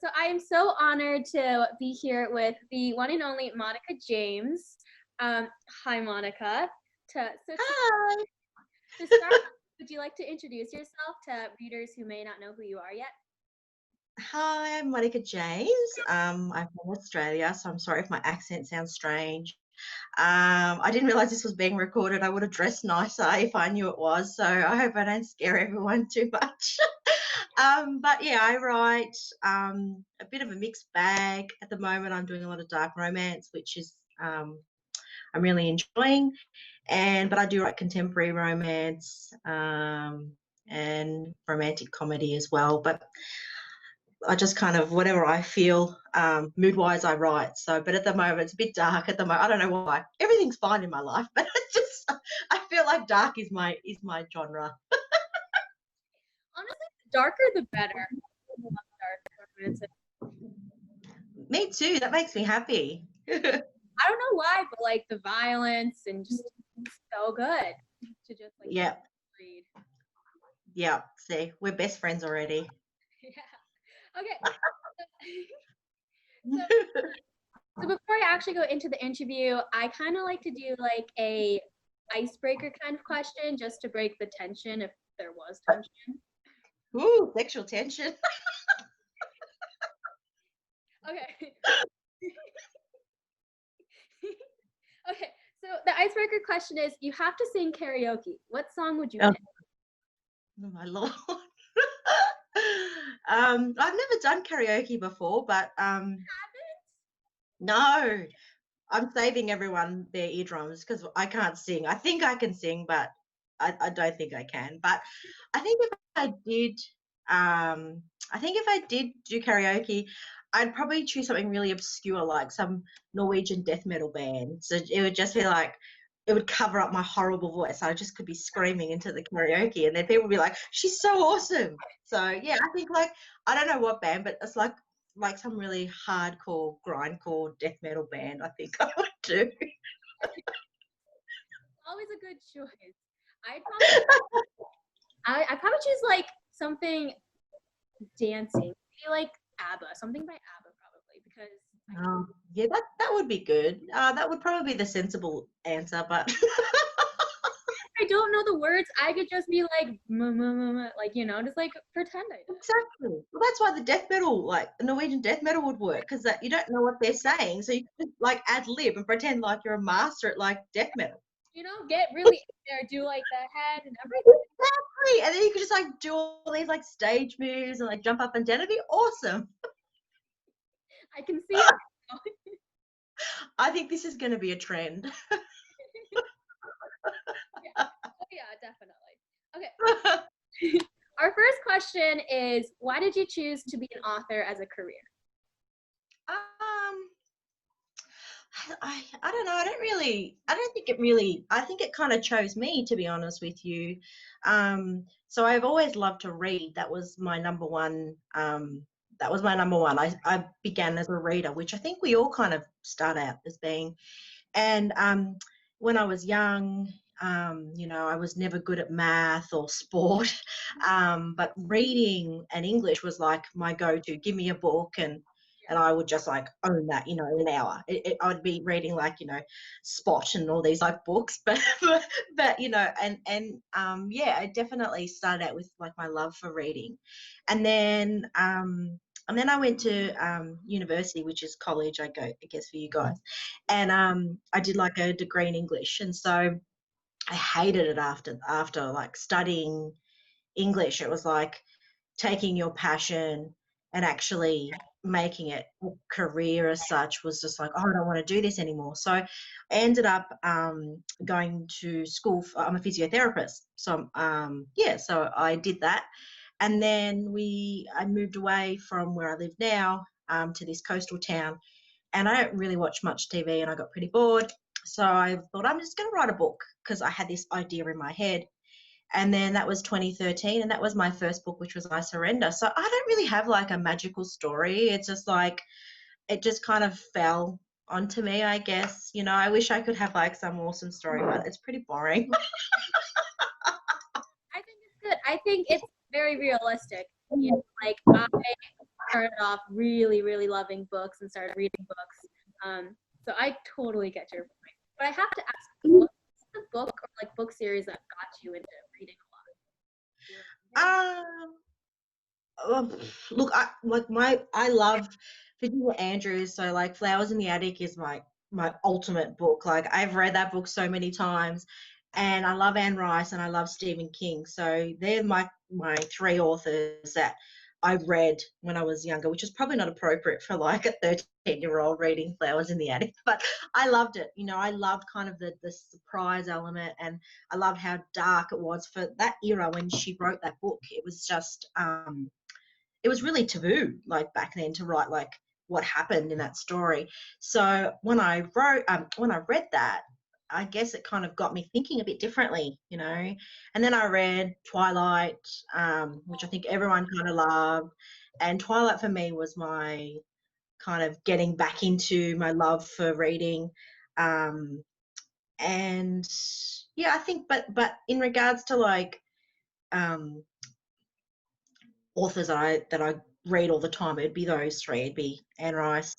So I am so honored to be here with the one and only Monica James. Hi, Monica. Hi. To start, would you like to introduce yourself to readers who may not know who you are yet? Hi, I'm Monica James. I'm from Australia, so I'm sorry if my accent sounds strange. I didn't realize this was being recorded. I would have dressed nicer if I knew it was, so I hope I don't scare everyone too much. But yeah, I write a bit of a mixed bag. At the moment, I'm doing a lot of dark romance, which is I'm really enjoying. But I do write contemporary romance and romantic comedy as well. But I just kind of whatever I feel mood wise I write. So, but at the moment it's a bit dark at the moment. I don't know why. Everything's fine in my life, but it's just I feel like dark is my genre. Honestly, the darker the better. I love dark romance. Me too. That makes me happy. I don't know why, but like the violence and just so good to just like Yeah, read. yeah. See, we're best friends already. Yeah. Okay. So, so before I actually go into the interview, I kind of like to do like a icebreaker kind of question just to break the tension if there was tension. Ooh, sexual tension. Okay. Okay. So the icebreaker question is you have to sing karaoke. What song would you Oh, pick? oh my lord. I've never done karaoke before, but no, I'm saving everyone their eardrums because I can't sing. I think I can sing, but I don't think I can. But I think if I did, I think if I did do karaoke, I'd probably choose something really obscure, like some Norwegian death metal band. So it would just be like, it would cover up my horrible voice. I just could be screaming into the karaoke, and then people would be like, "She's so awesome." So yeah, I think like I don't know what band, but it's like some really hardcore, grindcore death metal band, I think I would do. Always a good choice. I'd probably I probably choose like something dancing. Maybe like ABBA, something by ABBA probably because Yeah, that would be good. That would probably be the sensible answer, but I don't know the words. I could just be like, like just like pretend I did. exactly. Well, that's why the death metal, like Norwegian death metal, would work because that you don't know what they're saying, so you can like ad lib and pretend like you're a master at like death metal. Get really in there, do like the head and everything. Exactly, and then you could just like do all these like stage moves and like jump up and down. It'd be awesome. I can see it. I think this is going to be a trend. Yeah. Oh yeah, definitely. Okay. Our first question is, why did you choose to be an author as a career? Um, I don't know. I don't think it really, I think it kind of chose me, to be honest with you. So I've always loved to read. That was my number one. That was my number one. I began as a reader, which I think we all kind of start out as being. And when I was young, I was never good at math or sport, but reading and English was like my go-to. Give me a book and I would just like own that, in an hour. I would be reading like, Spot and all these like books, but yeah, I definitely started out with like my love for reading, and then I went to university, which is college, I guess for you guys, and I did like a degree in English, and so I hated it after like studying English. It was like taking your passion and actually making it a career as such was just like, oh, I don't want to do this anymore. So I ended up going to school. I'm a physiotherapist. So, yeah, so I did that. And then I moved away from where I live now to this coastal town. And I don't really watch much TV and I got pretty bored. So I thought I'm just going to write a book because I had this idea in my head. And then that was 2013, and that was my first book, which was I Surrender. So I don't really have like a magical story. It's just like it just kind of fell onto me, I guess. I wish I could have like some awesome story, but it's pretty boring. I think it's good. I think it's very realistic. Like started off really, really loving books and started reading books. So I totally get your point. But I have to ask, what's the book or like book series that got you into reading a lot? Look, I love Virginia Andrews. So like Flowers in the Attic is my ultimate book. Like I've read that book so many times, and I love Anne Rice and I love Stephen King. So they're my three authors that I read when I was younger, which is probably not appropriate for like a 13-year-old reading Flowers in the Attic, but I loved it. I loved kind of the surprise element, and I loved how dark it was for that era when she wrote that book. It was just it was really taboo like back then to write like what happened in that story. So when I read that, I guess it kind of got me thinking a bit differently. And then I read Twilight, which I think everyone kind of loved, and Twilight for me was my kind of getting back into my love for reading. And yeah, I think but in regards to like authors that I read all the time, it'd be those three. It'd be Anne Rice,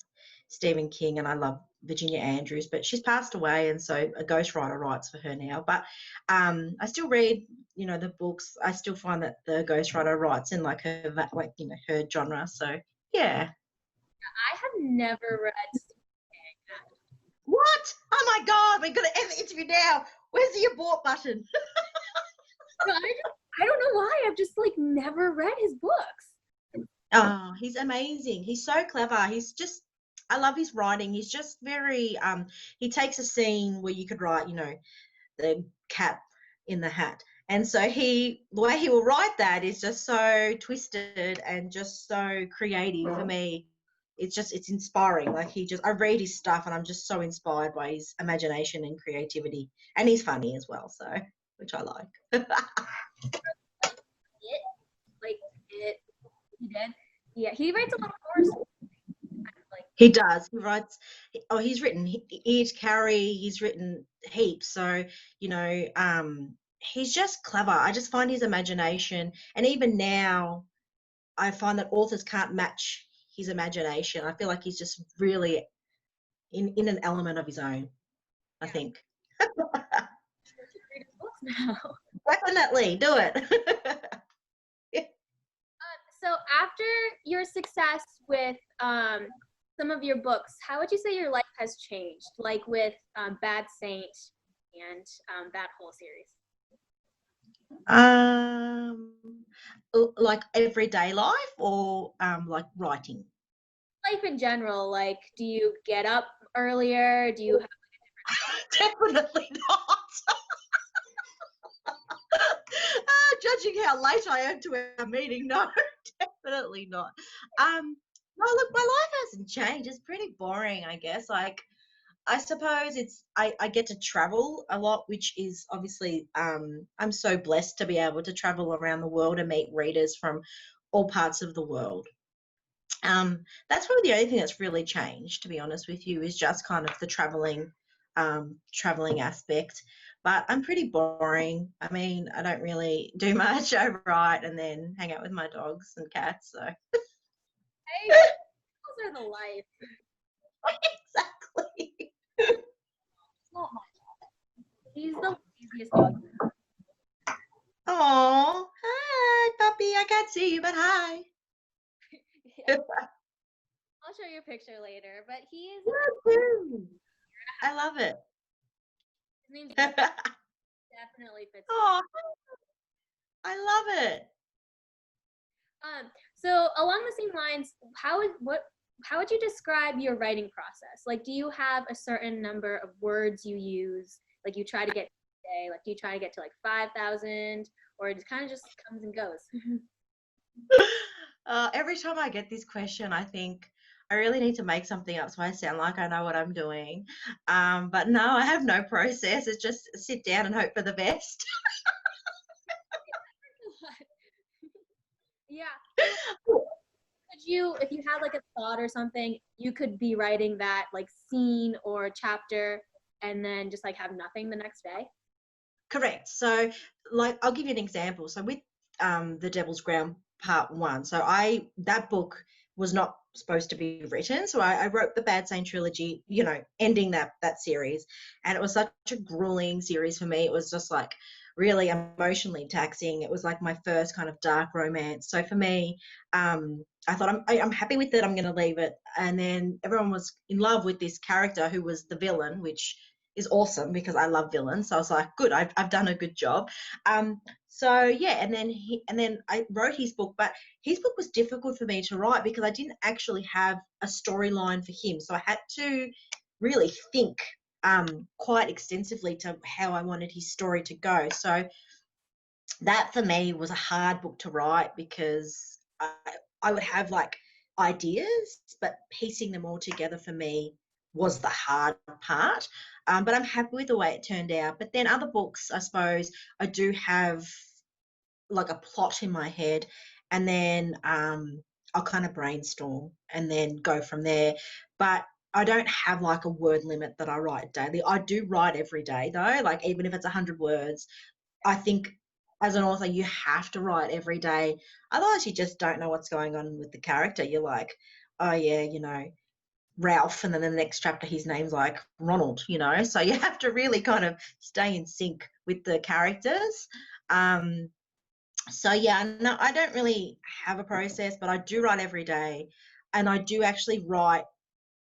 Stephen King, and I love Virginia Andrews, but she's passed away, and so a ghostwriter writes for her now. But I still read, the books. I still find that the ghostwriter writes in like her her genre. So yeah. I have never read Stephen King. What? Oh my God, we're gonna end the interview now. Where's the abort button? I don't know why. I've just like never read his books. Oh, he's amazing. He's so clever. I love his writing. He's just very, he takes a scene where you could write, the cat in the hat. And so the way he will write that is just so twisted and just so creative for me. It's inspiring. Like I read his stuff and I'm just so inspired by his imagination and creativity. And he's funny as well, so, which I like. He did. Yeah, he writes a lot of horror stories. He does. He writes. He's written Ear to Carry. He's written heaps. So he's just clever. I just find his imagination, and even now, I find that authors can't match his imagination. I feel like he's just really in an element of his own. I think. Read his books now. Definitely do it. So after your success with some of your books, how would you say your life has changed? Like with Bad Saint and that whole series. Like everyday life, or like writing. Life in general. Like, do you get up earlier? Do you have Definitely not. Judging how late I am to our meeting, no, definitely not. No, look, my life hasn't changed. It's pretty boring, I guess. Like, I suppose I get to travel a lot, which is obviously I'm so blessed to be able to travel around the world and meet readers from all parts of the world. That's probably the only thing that's really changed, to be honest with you, is just kind of the traveling aspect. But I'm pretty boring. I mean, I don't really do much. I write and then hang out with my dogs and cats. So Hey, those are the life. exactly. Not much. He's the easiest dog. Oh, hi, puppy. I can't see you, but hi. Yeah. I'll show you a picture later, but he is. I love it. His name's definitely fits. Oh, I love it. So along the same lines, how would you describe your writing process? Like, do you have a certain number of words you use? Like, you try to get today, like, do you try to get to like 5,000, or it kind of just comes and goes? Every time I get this question, I think I really need to make something up so I sound like I know what I'm doing. But no, I have no process. It's just sit down and hope for the best. Yeah. If you had like a thought or something, you could be writing that like scene or chapter and then just like have nothing the next day? Correct. So like I'll give you an example. So with the Devils Crowne Part One, so that book was not supposed to be written. So I wrote the Bad Sane trilogy, ending that series. And it was such a grueling series for me. It was just like really emotionally taxing. It was like my first kind of dark romance. So for me, I thought I'm happy with it. I'm going to leave it. And then everyone was in love with this character who was the villain, which is awesome because I love villains. So I was like, good, I've done a good job. So yeah, and then I wrote his book, but his book was difficult for me to write because I didn't actually have a storyline for him. So I had to really think quite extensively to how I wanted his story to go. So that for me was a hard book to write because I would have like ideas, but piecing them all together for me was the hard part. But I'm happy with the way it turned out. But then other books, I suppose, I do have like a plot in my head, and then I'll kind of brainstorm and then go from there. But I don't have like a word limit that I write daily. I do write every day though, like even if it's 100 words. I think as an author, you have to write every day. Otherwise, you just don't know what's going on with the character. You're like, oh yeah, Ralph, and then the next chapter his name's like Ronald, so you have to really kind of stay in sync with the characters. So yeah, no, I don't really have a process, but I do write every day, and I do actually write.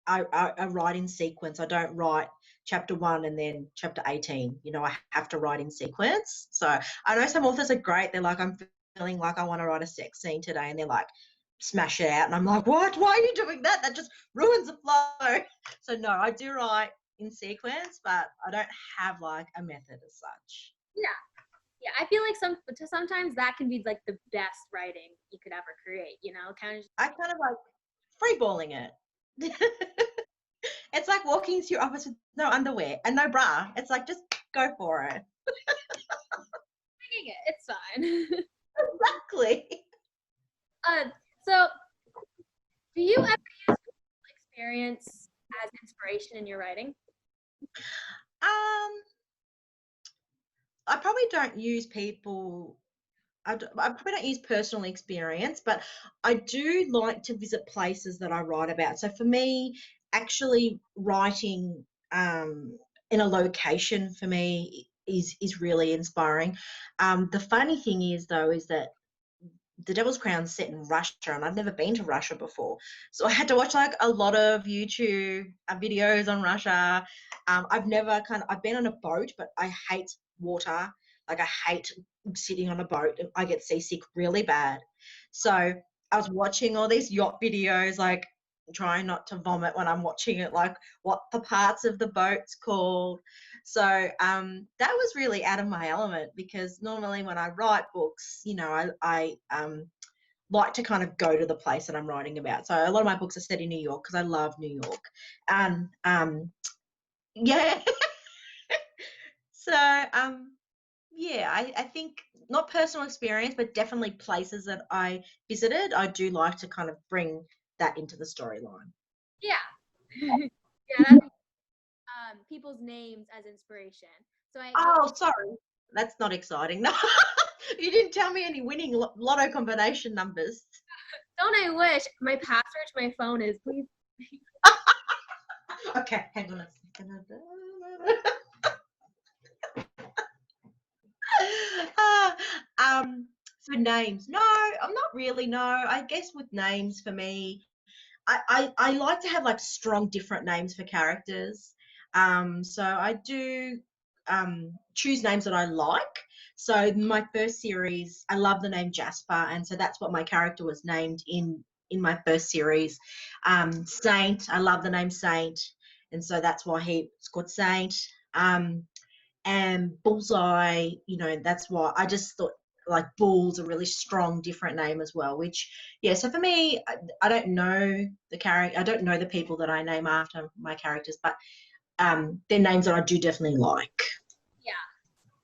I write in sequence. I don't write chapter 1 and then chapter 18. I have to write in sequence. So I know some authors are great. They're like, I'm feeling like I want to write a sex scene today, and they're like, smash it out. And I'm like, what? Why are you doing that? That just ruins the flow. So no, I do write in sequence, but I don't have like a method as such. Yeah. Yeah, I feel like sometimes that can be like the best writing you could ever create, kind of. I kind of like freeballing it. It's like walking into your office with no underwear and no bra. It's like, just go for it. It. It's fine. Exactly. So do you ever use experience as inspiration in your writing? Um, I probably don't use people. I probably don't use personal experience, but I do like to visit places that I write about. So for me, actually writing in a location for me is really inspiring. The funny thing is though, is that the Devil's Crowne's set in Russia, and I've never been to Russia before, so I had to watch like a lot of YouTube videos on Russia. I've been on a boat, but I hate water. Like I hate sitting on a boat. I get seasick really bad. So I was watching all these yacht videos, like trying not to vomit when I'm watching it, like what the parts of the boat's called. So that was really out of my element because normally when I write books, I like to kind of go to the place that I'm writing about. So a lot of my books are set in New York because I love New York. And yeah. So yeah, I think not personal experience, but definitely places that I visited. I do like to kind of bring that into the storyline. Yeah. Yeah, that's people's names as inspiration. So Oh, sorry. That's not exciting. No, you didn't tell me any winning lotto combination numbers. don't I wish my password to my phone is please. Okay, hang on a second. For names, no, I'm not really. No, I guess with names for me, I like to have like strong different names for characters. So I do choose names that I like. So my first series, I love the name Jasper, and so that's what my character was named in my first series. Saint, I love the name Saint, and so that's why he's called Saint. And Bullseye, that's why I just thought like Bull's a really strong different name as well, which yeah, so for me, I don't know the character, I don't know the people that I name after my characters, but they're names that I do definitely like. Yeah,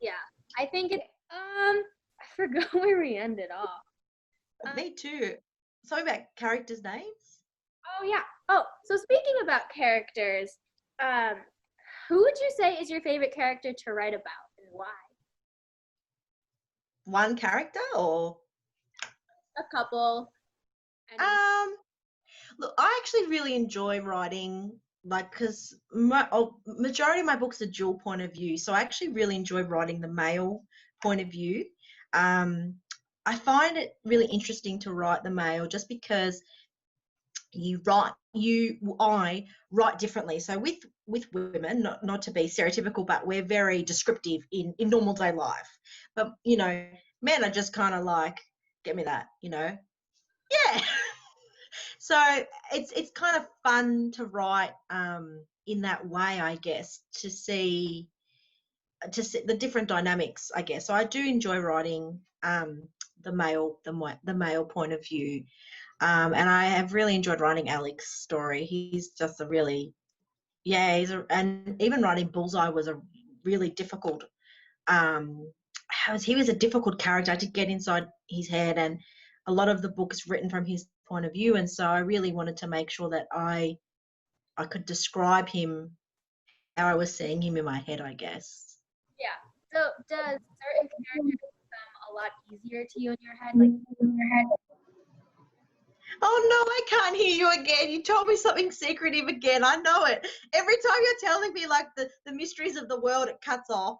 yeah. I think it. I forgot where we ended off. Me too. Something about characters' names. Oh yeah. Oh, so speaking about characters, um, who would you say is your favorite character to write about and why? One character or A couple. Any? um actually really enjoy writing, like, because majority of my books are dual point of view, so I actually really enjoy writing the male point of view. Um, I find it really interesting to write the male just because I write differently. So with women, not to be stereotypical, but we're very descriptive in normal day life. But men are just kind of like, get me that, yeah. So it's kind of fun to write in that way, I guess, to see the different dynamics, I guess. So I do enjoy writing the male point of view. And I have really enjoyed writing Alex's story. He's just a really, yeah, and even writing Bullseye was a really difficult, um, he was a difficult character to get inside his head, and a lot of the book is written from his point of view. And so I really wanted to make sure that I could describe him how I was seeing him in my head, I guess. Yeah. So does certain characters become a lot easier to you in your head? Like in your head? Oh no, I can't hear you again. You told me something secretive again. I know it. Every time you're telling me like the mysteries of the world, it cuts off.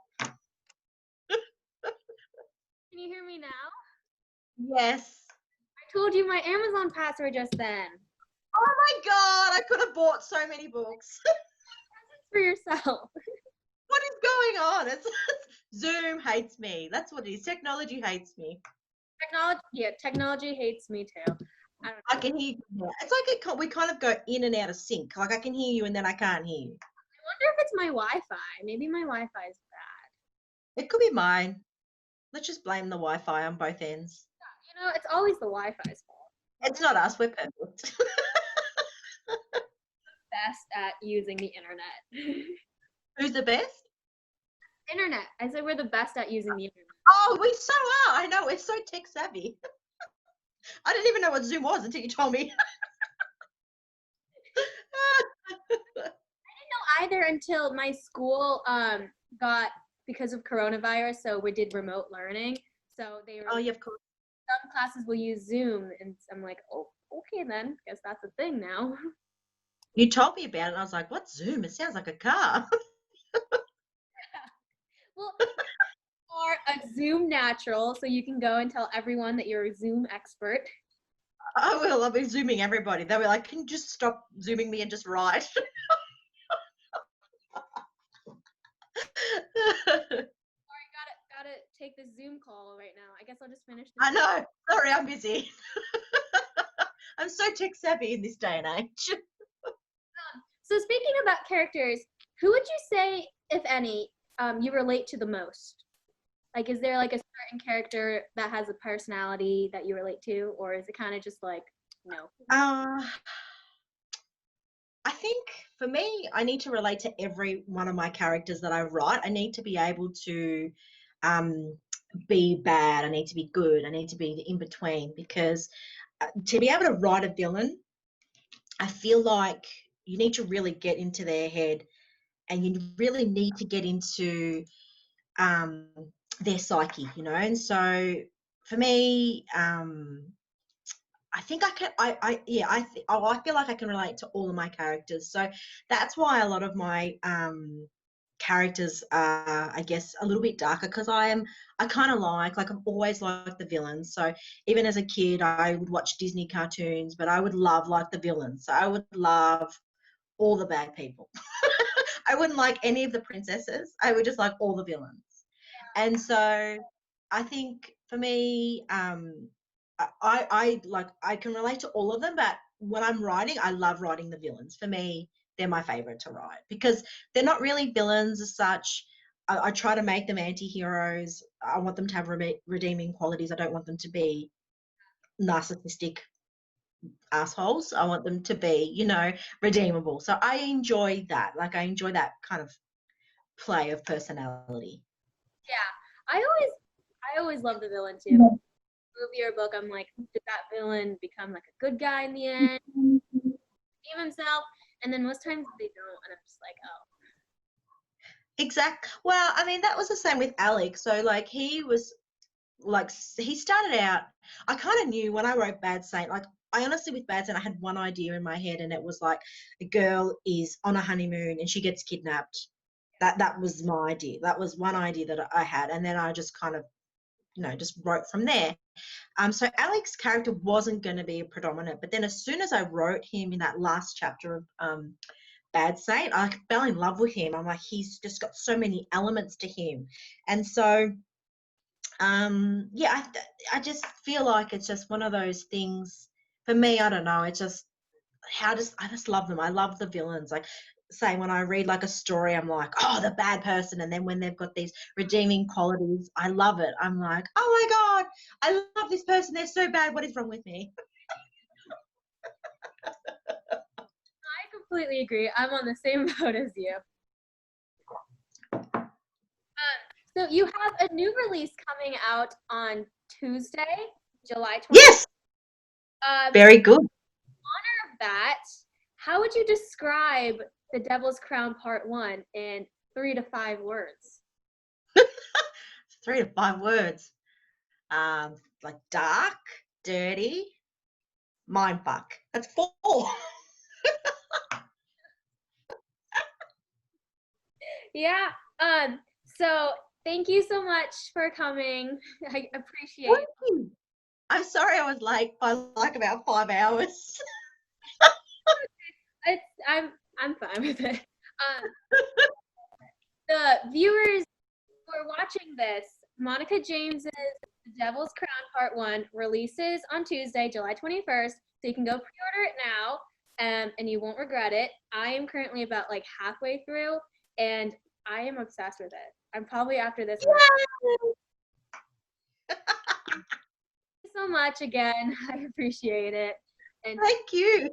Can you hear me now? Yes. I told you my Amazon password just then. Oh my God, I could have bought so many books. For yourself. What is going on? It's Zoom hates me. That's what it is. Technology hates me. Technology hates me too. I don't know. I can hear you. It's like we kind of go in and out of sync. Like I can hear you and then I can't hear you. I wonder if it's my Wi-Fi. Maybe my Wi-Fi is bad. It could be mine. Let's just blame the Wi-Fi on both ends. It's always the Wi-Fi's fault. It's not us. We're perfect. Best at using the internet. Who's the best? Internet. I said we're the best at using the internet. Oh, we so are. I know. We're so tech savvy. I didn't even know what Zoom was until you told me. I didn't know either until my school got, because of coronavirus, so we did remote learning. So they were, Oh, yeah, of course. some classes will use Zoom, and I'm like, oh, okay then. Guess that's a thing now. You told me about it, and I was like, "What's Zoom? It sounds like a car." Well, you are a Zoom natural, so you can go and tell everyone that you're a Zoom expert. I will. I'll be Zooming everybody. They'll be like, "Can you just stop Zooming me and just write?" Sorry, gotta take this Zoom call right now. I guess I'll just finish this. I know. Sorry, I'm busy. I'm so tech savvy in this day and age. So speaking about characters, who would you say, if any, you relate to the most? Like, is there like a certain character that has a personality that you relate to, or is it kind of just like, no? I think for me, I need to relate to every one of my characters that I write. I need to be able to be bad. I need to be good. I need to be the in between, because to be able to write a villain, I feel like you need to really get into their head, and you really need to get into their psyche, And so for me, I think I can. I feel like I can relate to all of my characters. So that's why a lot of my characters are, I guess, a little bit darker, because I kind of like I've always liked the villains. So even as a kid, I would watch Disney cartoons, but I would love like the villains. So I would love all the bad people. I wouldn't like any of the princesses. I would just like all the villains. And so I think for me, I can relate to all of them, but when I'm writing, I love writing the villains. For me, they're my favorite to write, because they're not really villains as such. I try to make them anti-heroes. I want them to have redeeming qualities. I don't want them to be narcissistic assholes. I want them to be, redeemable. So I enjoy that. Like, I enjoy that kind of play of personality. Yeah, I always love the villain too. Movie or book, I'm like, did that villain become like a good guy in the end? Redeem himself? And then most times they don't, and I'm just like, oh. Exactly. Well, I mean, that was the same with Alex. So, like, he started out, I kind of knew when I wrote Bad Saint, like, I honestly, with Bad Scent, I had one idea in my head, and it was like a girl is on a honeymoon and she gets kidnapped. That was my idea. That was one idea that I had, and then I just kind of, just wrote from there. So Alex's character wasn't going to be a predominant, but then as soon as I wrote him in that last chapter of Bad Saint, I fell in love with him. I'm like, he's just got so many elements to him, and so yeah, I just feel like it's just one of those things for me. I don't know. It's just I just love them. I love the villains. Like, say when I read like a story, I'm like, oh, the bad person, and then when they've got these redeeming qualities, I love it. I'm like, oh my god, I love this person. They're so bad. What is wrong with me? I completely agree. I'm on the same boat as you. So you have a new release coming out on Tuesday, July 20th. Yes, very good. That, how would you describe the Devil's Crown Part One in 3 to 5 words? 3 to 5 words. Like dark, dirty, mindfuck. That's 4. Yeah. So thank you so much for coming. I appreciate it. I'm sorry I was late by like about 5 hours. It's, I'm fine with it. The viewers who are watching this, Monica James's The Devil's Crown Part One releases on Tuesday, July 21st. So you can go pre-order it now, and you won't regret it. I am currently about like halfway through, and I am obsessed with it. I'm probably after this one. Thank you so much again. I appreciate it. And Thank you.